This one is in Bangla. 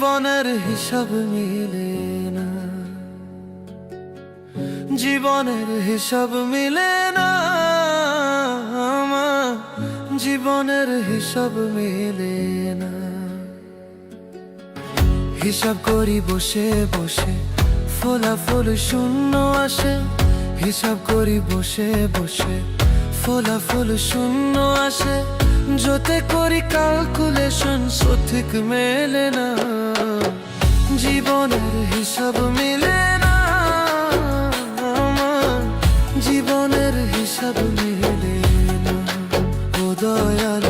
জীবনের হিসাব মিলে না, জীবনের হিসাব মিলে না, আমার জীবনের হিসাব মিলে না। হিসাব করি বসে বসে, ফলাফল শূন্য আসে। হিসাব করি বসে বসে, ফলাফল শূন্য আসে। যতে করি ক্যালকুলেশন সঠিক মেলে না, জীবনের হিসাব মিলে না, আমার জীবনের হিসাব মিলে না। ও দয়াল